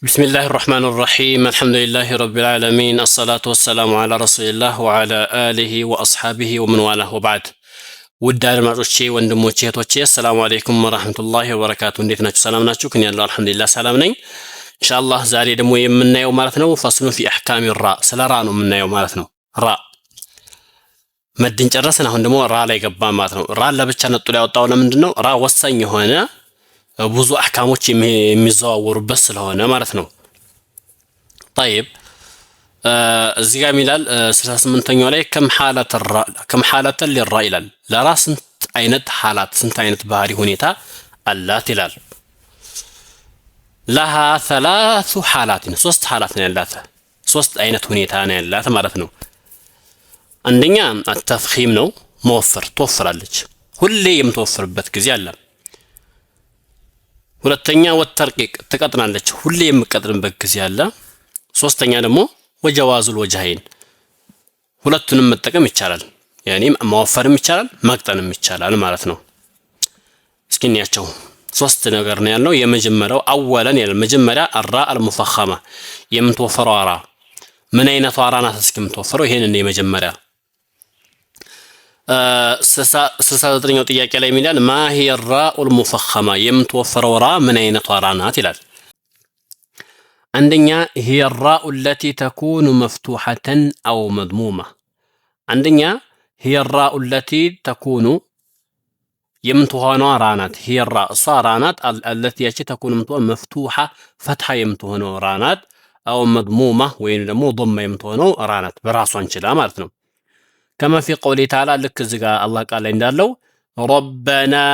بسم الله الرحمن الرحيم الحمد لله رب العالمين الصلاة والسلام على رسول الله وعلى آله وأصحابه ومن والاه وبعد ውድ አድማጮቼ ወንድሞቼ እህቶቼ ሰላም አለይኩም ወራህመቱላሂ ወበረካቱ እንዴት ናችሁ ሰላም ናችሁ ከኔ ያለው አልহামዱሊላህ ሰላም ነኝ ኢንሻአላህ ዛሬ ደግሞ የምናየው ማለት ነው ፈስሉ ፊ አህካሚ ራ ስለ ራ ነው የምናየው ማለት ነው ራ መድን ጨረስን አሁን ደግሞ ራ ላይ ገባ ማለት ነው ራ ለብቻ ነጥሎ ያወጣው ለምንድነው ራ ወሳኝ የሆነ ብዙ አህካሞች የሚዘዋወሩበት ስለሆነ ማለት ነው طيب እዚህ ጋር ይላል 68ኛው ላይ ከም ሐለተ ለራ ይላል ለራ ስንት አይነት ሐላት ስንት አይነት ባህሪ ሁኔታ አላት ይላል ለሃ ثلاث حالات ሶስት ሐላት ነው ያላት ሶስት አይነት ሁኔታ ነው ያላት ማለት ነው አንደኛ አተፍኺም ነው መወፈር ትወፍራለች ሁሌ የምትወፍርበት ጊዜ አለ ሁለተኛ ወተርቂቅ ትቀጥናለች ሁሌ የምትቀጥንበት ጊዜ አለ ሶስተኛ ደግሞ ወጀዋዙል ወጅሃይን ሁለቱንም መጠቀም ይቻላል ያኒ ማወፈርም ይቻላል መቅጠንም ይቻላል ማለት ነው እስኪንያቸው ሶስት ነገር ነው ያለው የመጀመሪያው አወለን የመጀመሪያ አራ አልሙፈኸማ የምትወፈረው አራ ምን አይነቱ አራ ናት እስኪምትወፈረው ይሄን የመጀመሪያ 69ኛው ጥያቄ ላይ ይላል ማሂ الراء المفخمه የምትወፈረው ራ ምን አይነቱ አራ ናት ይላል አንደኛ هي الراء التي تكون مفتوحة أو مضمومة عندنا هي الراء التي تكون يمتوهنا رانات هي الراء صارانات التي تكون مفتوحة فتحة يمتوهنا رانات أو مضمومة وين مو ضم يمتوهنا رانات براسون كذا معناتنا كما في قوله تعالى لك زغا الله قال እንዳለው ربنا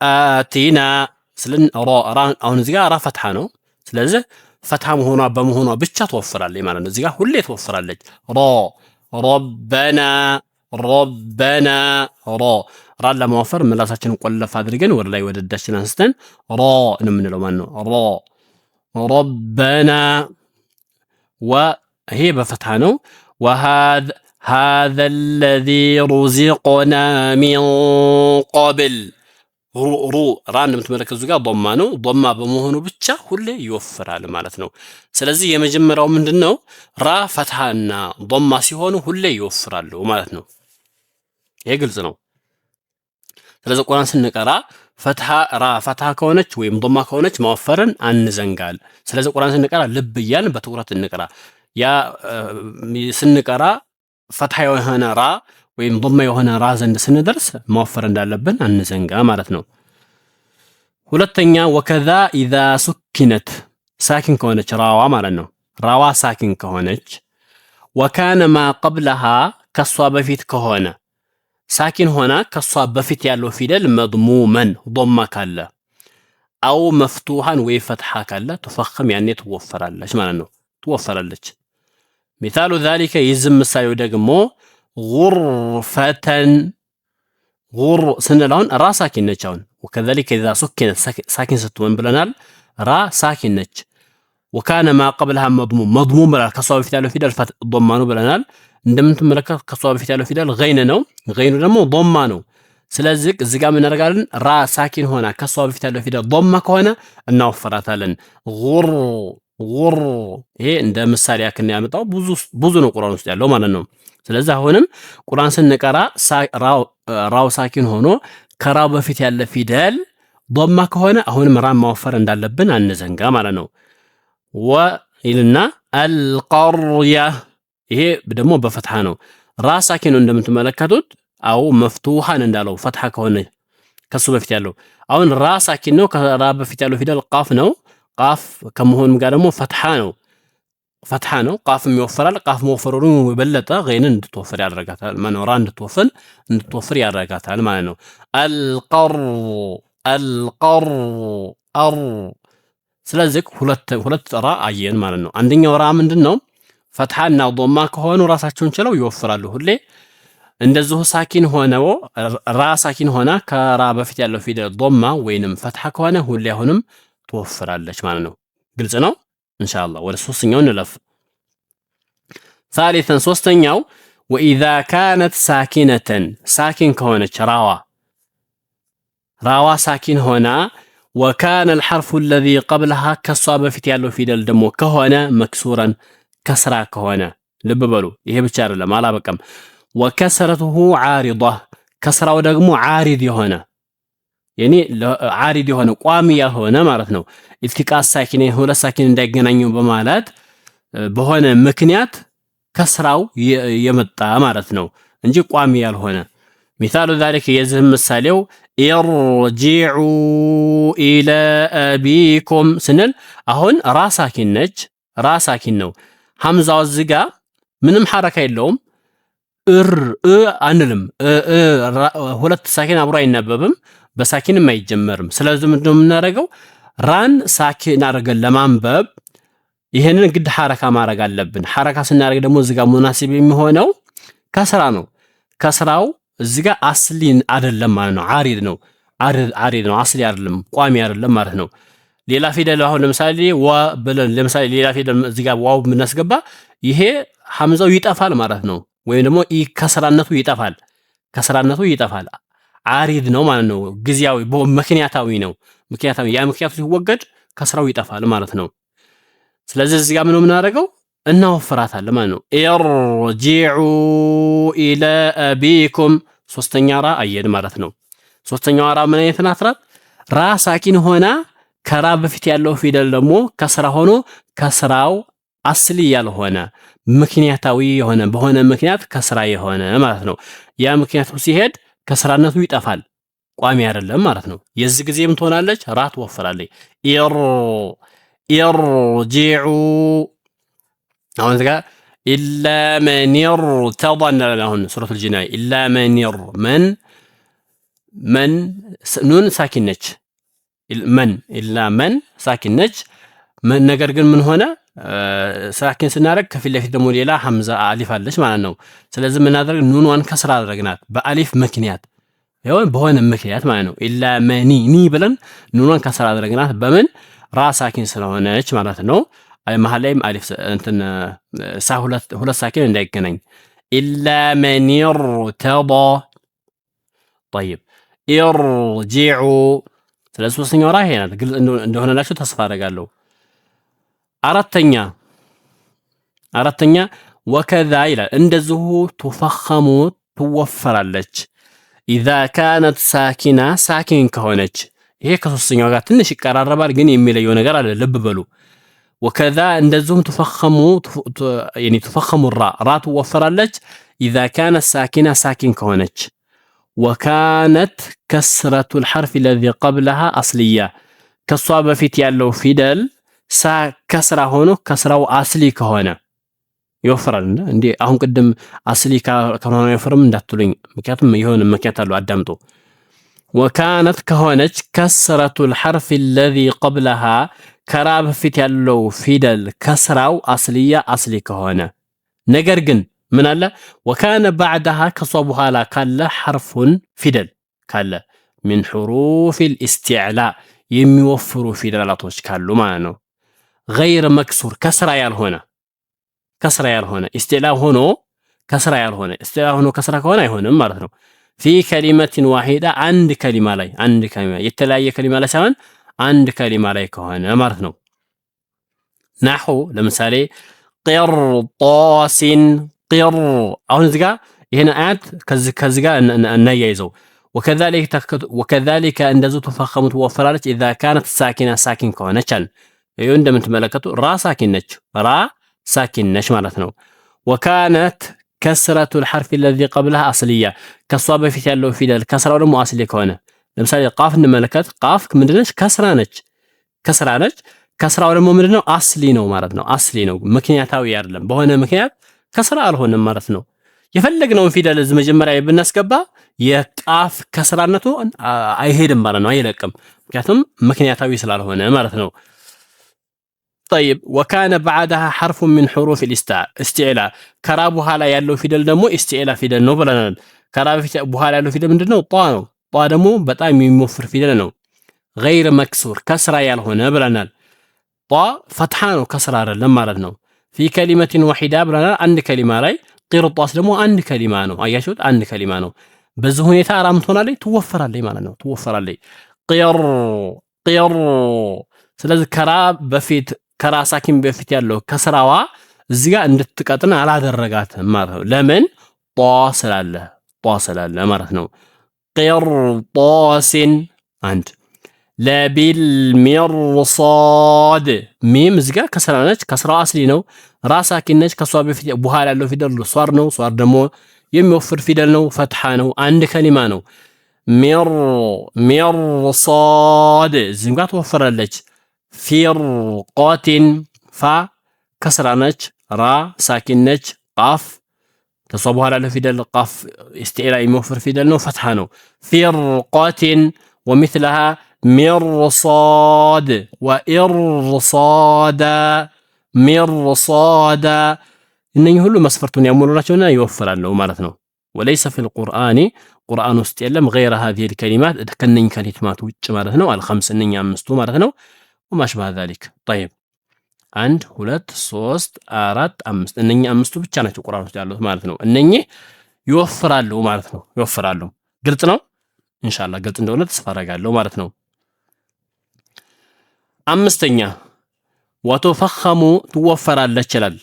آتنا سلن را አሁን እዚህ ጋር ራ ፈትሐ ነው ስለዚህ ፈትሐ መሆኗ በመሆኗ ብቻ ተወፍራለች ማለት ነው እዚህ ጋር ሁሌ ተወፍራለች ربنا ራ ለማወፈር ምላሳችንን ቆለፍ አድርገን ወደ ላይ ወደ ዳችን አንስተን ራ ነው የምንለው ማለት ነው ربنا وهي በፈትሐ ነው هذا الذي رزقنا من قبل ሩ ራን የምትመለከቱ ጋር ضማ ነው ضማ በመሆኑ ብቻ ሁሌ ይወፍራል ማለት ነው ስለዚህ የመጀመሪያው ምንድነው ራ ፈትሐና ضማ ሲሆኑ ሁሌ ይወፍራሉ ማለት ነው ይሄ ግልጽ ነው ስለዚህ ቁርአን ስንቀራ ፈትሐ ራ ፈትሐ ከሆነች ወይም ضማ ከሆነች ማወፈርን አንዘንጋል ስለዚህ ቁርአን ስንቀራ ልብ እያልን በትኩረት እንቀራ ያ ስንቀራ ፈትሐ የሆነ ራ ወይም ضم የሆነ ራ ዘንድ ስንደርስ ማወፈር እንዳለብን አንዘንጋ ማለት ነው ሁለተኛ ወከዛ اذا سكنت ሳኪን ከሆነች ራዋ ማለት ነው ራዋ ሳኪን ከሆነች وكان ما قبلها ከሷ በፊት ከሆነ ሳኪን ሆና ከሷ በፊት ያለው ፊደል መضሙመን ضم ካለ አው መፍቱሃን ወይ ፈትሐ ካለ ተፈخም ያኔ ትወፈራለች ማለት ነው ትወፈራለች مثال ذلك يزم ምሳሌው ደግሞ غرفة غر سنلون را ساكن نجاون وكذلك إذا سكنت ساكن ستون بلنال را ساكن نج وكان ما قبلها مضموم بلنال كصواب في تالو فيدال ضمانو بلنال እንደምንት መለከት ከሷብ ፊት ያለው ፊደል ገይነ ነው ገይኑ ደግሞ ضማ ነው ስለዚህ እዚህ ጋር ምን እናደርጋለን ራ ሳኪን ሆና ከሷብ ፊት ያለው ፊደል ضማ ከሆነ እናወፈራታለን غر ይሄ እንደ ምሳሌ ያክን ያመጣው ብዙ ነው ቁርአን ውስጥ ያለው ማለት ነው ስለዚህ አሁንም ቁርአን ስንቀራ ራው ሳኪን ሆኖ ከራው በፊት ያለ ፊደል ضማ ከሆነ አሁንም ራ ማወፈር እንዳለብን አንዘንጋ ማለት ነው ወይልና القريه ይሄ ደግሞ በፈትሐ ነው ራ ሳኪን እንደምትመለከቱት አው መፍቱሃን እንዳለው ፈትሐ ከሆነ ከሱ በፊት ያለው አሁን ራ ሳኪን ነው ከራ በፊት ያለው ፊደል ቃፍ ነው ቃፍ ከመሆኑም ጋር ደግሞ ፈትሐ ነው ቃፍም ይወፈራል ቃፍ መወፈሩን በለጠ ገይንን እንድትወፈር ያደርጋታል ማነው እንድትወፈር ያደርጋታል ማለት ነው القر ስለዚህ ሁለት ራ አየን ማለት ነው አንደኛው ራ ምንድነው ፈትሐና ضማ ከሆኑ ራሳቸውን ችለው ይወፈራሉ ሁሌ እንደዚሁ ሳኪን ሆነው ራ ሳኪን ሆና ከራ በፊት ያለው ፊደል ضማ ወይንም ፈትሐ ከሆነ ሁሌ አሁንም ትወፍራለች ማለት ነው ግልጽ ነው ኢንሻአላህ ወደ ሶስተኛው እንለፍ ثالثا ሶስተኛው واذا كانت ساكنة ساكن ከሆነች ራዋ ሳኪን ሆና وكان الحرف الذي قبلها كصاب في ያለው ፊደል ደግሞ ከሆነ መክሱረን ከስራ ከሆነ ልብ በሉ ይሄ ብቻ አይደለም አላበቃም وكسرته عارضة ከስራው ደግሞ ዓሪድ የሆነ يعني ዓሪድ የሆነ ቋሚ ያልሆነ ማለት ነው ኢልቲቃስ ሳኪን ሁለት ሳኪን እንዳይገናኙ በማለት በሆነ ምክንያት ከስራው የመጣ ማለት ነው እንጂ ቋሚ ያልሆነ مثال ذلك يزهم ምሳሌው ارجعوا الى ابيكم ስንል አሁን ራሳኪን ነው ሐምዛው ዝጋ ምንም ሐረካ የለውም አንልም ሁለት ሳኪን አብሮ አይነበብም በሳኪንም አይጀመርም ስለዚህ ምንድነው የምናደርገው ራን ሳኪን አድርገን ለማንበብ ይሄንን ግድ ሐረካ ማድረግ አለብን ሐረካ ስናደርግ ደግሞ ዝጋ ሙናሲብ የሚሆነው ከስራ ነው ከስራው እዚጋ አስሊን አይደለም ማለት ነው ዓሪድ ነው አስሊ አይደለም ቋሚ አይደለም ማለት ነው ሌላ ፊደል አሁን ለምሳሌ ለምሳሌ ሌላ ፊደል እዚጋ ዋው ምናስገባ ይሄ ሐምዛው ይጠፋል ማለት ነው ወይም ደግሞ ከስራነቱ ይጠፋል ዓሪድ ነው ማለት ነው ግዚያዊ ምክንያታዊ ነው ያ ምክንያቱ ሲወገድ ከስራው ይጠፋል ማለት ነው ስለዚህ እዚጋ ምን ነው የምናደርገው እናወፍራታለን ማለት ነው ارجعوا الى ابيكم ሶስተኛ ራ አየን ማለት ነው ሶስተኛው ራ ምን አይነት ናት ራ ሳኪን ሆና ከራ በፊት ያለው ፊደል ደግሞ ከስራ ሆኖ ከስራው አስሊ ያልሆነ ምክንያታዊ የሆነ በሆነ ምክንያት ከስራ የሆነ ማለት ነው ያ ምክንያቱ ሲሄድ ከስራነቱ ይጠፋል ቋሚ አይደለም ማለት ነው የዚህ ጊዜም ትሆናለች ራ ትወፍራለች ارجعوا አሁን እዚህ ጋር إلا من ارتضى هون سورة الجناية إلا من نون ساكن نج من إلا من ساكن نج من ነገር ግን ምን ሆነ ሳኪን ስናረግ ከፊት ለፊት ደግሞ ሌላ ሐምዛ አሊፍ አለች ማለት ነው ስለዚህ ምን አደረግ ኑንዋን ከስራ አደረግናት በአሊፍ ምክንያት ይሁን በሆነ ምክንያት ማለት ነው ኢላ መኒ ብለን ኑንዋን ከስራ አደረግናት በምን ራ ሳኪን ስለሆነች ማለት ነው መሃል ላይም አሊፍ እንትን ሁለት ሳኪን እንዳይገናኝ ኢላ መን ارتضى طيب ارجعوا ስለዚህ ሶስተኛው ራ ይሄ ናት ግልጽ እንደሆነላችሁ ተስፋ አደርጋለሁ አራተኛ ወከዛ ይላል እንደዚሁ ተፈخሙ ትወፈራለች اذا كانت ساكنه ሳኪን ከሆነች ይሄ ከሶስተኛው ጋር ትንሽ ይቀራረባል ግን የሚለየው ነገር አለ ልብ በሉ وكذا እንደዚሁም تفخم الراء ትወፈራለች اذا كانت ساكنه ሳኪን ከሆነች وكانت كسرة الحرف الذي قبلها أصلية ከሷ በፊት ያለው ፊደል ከስራ ሆኖ ከስራው አስሊ ከሆነ ይወፍራል እንዴ አሁን ቅድም አስሊ ከሆነ ይወፍርም እንዳትሉኝ ምክንያቱም ይሆን ምክንያት አለው አዳምጡ وكانت كهونج كسرة الحرف الذي قبلها كرا በፊት ያለው ፊደል ከስራው አስሊ ከሆነ ነገር ግን ምን አለ وكان بعدها ከሷ በኋላ ካለ حرفን ፊደል ካለ من حروف الاستعلاء የሚወፍሩ ፊደላቶች ካሉ ማለት ነው غير مكسور كسر ያልሆነ استعلاء ሆኖ كسر ያልሆነ استعلاء ሆኖ كسر ከሆነ አይሆንም ማለት ነው في كلمة واحدة عند كلمة የተለያየ كلمة ላይ ሳይሆን አንድ كلمة ላይ ከሆነ ማለት ነው نحو ለምሳሌ قرطاس قر አሁን እዚህ ጋር ይሄን አያት ከዚህ ጋር እናያይዘው وكذلك እንደዚሁ ተፈخሙ ትወፈራለች اذا كانت ساكنة ሳኪን ከሆነች ይሄው እንደምትመለከቱ ራ ሳኪን ነች ማለት ነው وكانت كسرة الحرف الذي قبلها أصلية ከሷ በፊት ያለው ፊደል ከስራው ደግሞ አስሊ ከሆነ ለምሳሌ ቃፍ እንመለከት ቃፍ ምንድነች ከስራ ነች ከስራው ደግሞ ምንድነው አስሊ ነው ማለት ነው አስሊ ነው ምክንያታዊ አይደለም በሆነ ምክንያት ከስራ አልሆነም ማለት ነው የፈለግነውን ፊደል እዚህ መጀመሪያ ብናስገባ የቃፍ ከስራነቱ አይሄድም ማለት ነው አይለቅም ምክንያቱም ምክንያታዊ ስላልሆነ ማለት ነው طيب وكان بعدها حرف من حروف الاستعلاء كرا بحالا ያለው ፊደል ደግሞ استعلاء ፊደል ነው ብለናል ከራ በኋላ ያለው ፊደል ምንድነው ጧ ነው ጧ ደግሞ በጣም የሚወፍር ፊደል ነው غير مكسور كسرة ያልሆነ ብለናል ጧ ፈትሐ ነው ከስራ አይደለም ማለት ነው في كلمة واحدة ብለናል አንድ ከሊማ ላይ ቂርጧስ ደግሞ አንድ ከሊማ ነው አያችሁት አንድ ከሊማ ነው በዚህ ሁኔታ አራም ትሆናለች ትወፈራለች ማለት ነው ትወፈራለች ቂር ቂር ስለዚህ ከራ ሳኪን በፊት ያለው ከስራዋ እዚህ ጋር እንድትቀጥን አላደረጋትም ማለት ነው። ለምን ጧ ስላለ ማለት ነው። ቂርጣሲን አንድ ለቢልሚርሳድ ሚም እዚህ ጋር ከስራ ነች። ከስራዋ አስሊ ነው። ራ ሳኪን ነች። ከሷ በፊት በኋላ ያለው ፊደል ሷር ነው። ሷር ደግሞ የሚወፍር ፊደል ነው። ፈትሐ ነው። አንድ ከሊማ ነው። ሚርሳድ እዚህም ጋር ትወፍራለች። ፊርቆቲን ፋ ከስራ ነች። ራ ሳኪን ነች። ቃፍ ከሷ በኋላ ያለው ፊደል ቃፍ ኢስቲዕላ የሚወፍር ፊደል ነው። ፈትሐ ነው። ፊርቆቲን ወሚስለሃ ሚርሳድ ወኢርሳዳ ሚርሳዳ እነኚህ ሁሉ መስፈርቱን ያሟሉ ናቸውና ይወፍራሉ ማለት ነው። ወለይሰ ፊል ቁርአኒ ቁርአን ውስጥ የለም ገይረ ሃዚሂል ከሊማት ከነኚህ ከሊማት ውጭ ማለት ነው። አልኸምስ እነኚህ አምስቱ ማለት ነው። ወማሽባህ ዛሊክ ጠይብ 1 2 3 4 5 እነኚህ አምስቱ ብቻ ናቸው ቁርአን ውስጥ ያሉት ማለት ነው። እነኚህ ይወፍራሉ ማለት ነው። ይወፍራሉ። ግልጽ ነው። ኢንሻአላህ ግልጽ እንደሆነ ተስፋ አደርጋለሁ ማለት ነው። አምስተኛ ወቱፈኸሙ ትወፈራለች ይላል።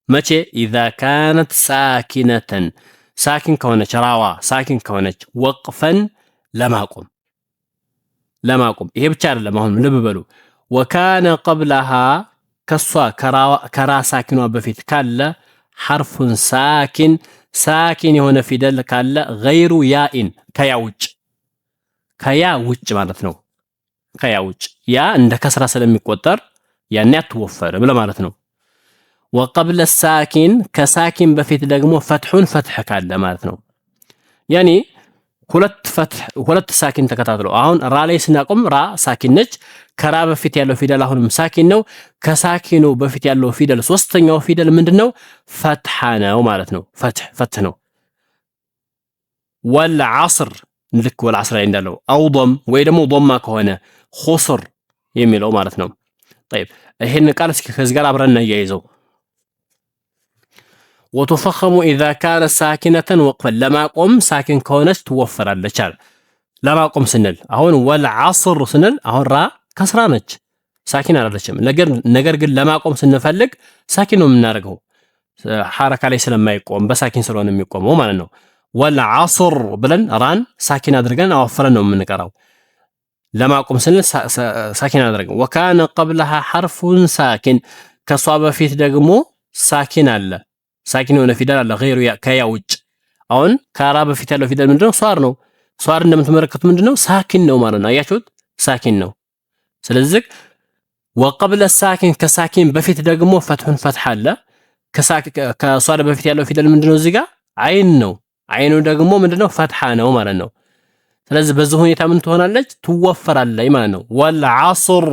መቼ ኢዛ ካነት ሳኪነተን ሳኪን ከሆነች ራዋ ሳኪን ከሆነች ወቅፈን ለማቆም ይሄ ብቻ አይደለም። አሁን ልብ በሉ ወካነ ቀብለሃ ከሷ ከራ ሳኪኗ በፊት ካለ ሐርፉን ሳኪን የሆነ ፊደል ካለ ገይሩ ያኢን ከያ ውጭ ማለት ነው። ከያ ውጭ ያ እንደ ከስራ ስለሚቆጠር ያኔ አትወፈርም ለማለት ነው። ወቀብለ ሳኪን ከሳኪን በፊት ደግሞ ፈትሕ ካለ ማለት ነው። ያኔ ሁለት ሳኪን ተከታትሎ አሁን ራ ላይ ስናቆም ራ ሳኪን ነች። ከራ በፊት ያለው ፊደል አሁንም ሳኪን ነው። ከሳኪኑ በፊት ያለው ፊደል ሶስተኛው ፊደል ምንድነው? ፈትሐ ነው ማለት ነው። ፈትሕ ነው። ወልዐስር ልክ ወልዐስር ላይ እንዳለው አው ዶም ወይ ደግሞ ዶማ ከሆነ ኹስር የሚለው ማለት ነው። طيب ይሄን ቃል እስኪ ከዚህ ጋር አብረን እናያይዘው። ወቱፈኸሙ ኢዛ ካነ ሳኪነተን ወቅፈን ለማቆም ሳኪን ከሆነች ትወፈራለች አለ። ለማቆም ስንል አሁን ወልዐስር ስንል አሁን ራ ከስራ ነች ሳኪን አይደለችም። ነገር ግን ለማቆም ስንፈልግ ሳኪን ነው የምናደርገው ሐረካ ላይ ስለማይቆም በሳኪን ስለሆነ የሚቆመው ማለት ነው። ወልዐስር ብለን ራን ሳኪን አድርገን አወፍረን ነው የምንቀራው። ለማቆም ስንል ሳኪን አድርገን ወካነ ቀብለሃ ሐርፉን ሳኪን ከሷ በፊት ደግሞ ሳኪን አለ። ሳኪን የሆነ ፊደል አለ ገይሩ ከያ ውጭ። አሁን ከራ በፊት ያለው ፊደል ምንድነው? ሷር ነው። ሷር እንደምትመለከቱት ምንድነው? ሳኪን ነው ማለት ነው። አያችሁት? ሳኪን ነው። ስለዚህ ወቀብለ ሳኪን ከሳኪን በፊት ደግሞ ፈትሕ አለ። ከሷር በፊት ያለው ፊደል ምንድነው? እዚህ ጋር አይን ነው። አይኑ ደግሞ ምንድነው? ፈትሐ ነው ማለት ነው። ስለዚህ በዚህ ሁኔታ ምን ትሆናለች? ትወፈራለች ማለት ነው። ወልዐስር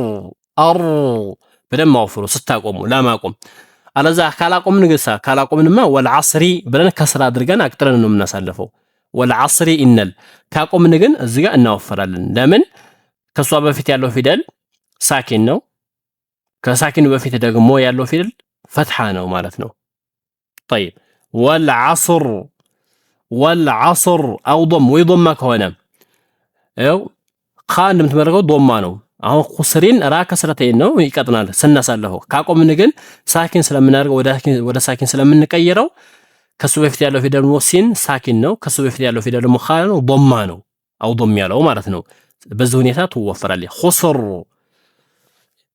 በደንብ አወፍሩ ስታቆሙ ለማቆም። አለዛ ካላቆምንማ ወልዐስሪ ብለን ከስራ አድርገን አቅጥረን ነው የምናሳልፈው። ወልዐስሪ ኢነል ካቆምን ግን እዚህ ጋር እናወፈራለን። ለምን? ከሷ በፊት ያለው ፊደል ሳኪን ነው። ከሳኪኑ በፊት ደግሞ ያለው ፊደል ፈትሐ ነው ማለት ነው። طيب ወልዐስር አው ዶም ወይ ዶማ ከሆነ ያው ኻ እንደምትመረቀው ዶማ ነው። አሁን ኹስሪን ራ ከስረተይን ነው ይቀጥናል ስናሳልፈው። ካቆምን ግን ሳኪን ስለምናደርገው ወደ ሳኪን ስለምንቀይረው ከሱ በፊት ያለው ፊደል ሲን ሳኪን ነው። ከሱ በፊት ያለው ፊደል ደግሞ ኻ ነው ዶማ ነው አው ዶም ያለው ማለት ነው። በዚህ ሁኔታ ትወፈራለች። ኹስር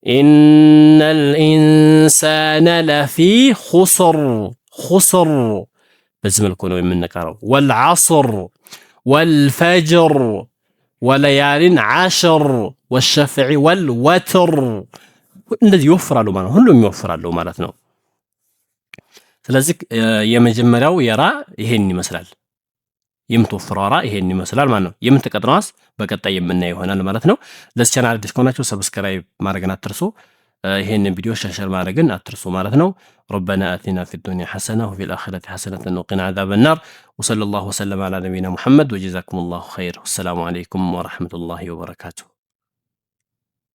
ኢነል ኢንሳነ ለፊ ኹስር በዚህ መልኩ ነው የምንቀራው። ወልዐስር ወልፈጅር ወለያሊን ዐሽር ወሸፍዒ ወልወትር እንደዚህ ይወፍራሉ ማለት ነው። ሁሉም ይወፍራሉ ማለት ነው። ስለዚህ የመጀመሪያው የራ ይሄን ይመስላል። የምትወፍረው ራ ይሄን ይመስላል ማለት ነው። የምትቀጥነዋስ በቀጣይ የምናየው ይሆናል ማለት ነው። ለዚህ ቻናል አዲስ ከሆናችሁ ሰብስክራይብ ማድረግን አትርሱ። ይሄንን ቪዲዮ ሸር ማድረግን አትርሱ ማለት ነው። ረበና አቲና ፊ ዱንያ ሐሰና ወፊ ልአኺረቲ ሐሰነተን ወቂና ዐዛበ ናር ወሰለላሁ ወሰለም ዐላ ነቢይና ሙሐመድ ወጀዛኩሙላሁ ኸይር። ወሰላሙ ዐለይኩም ወረሕመቱላሂ ወበረካቱሁ።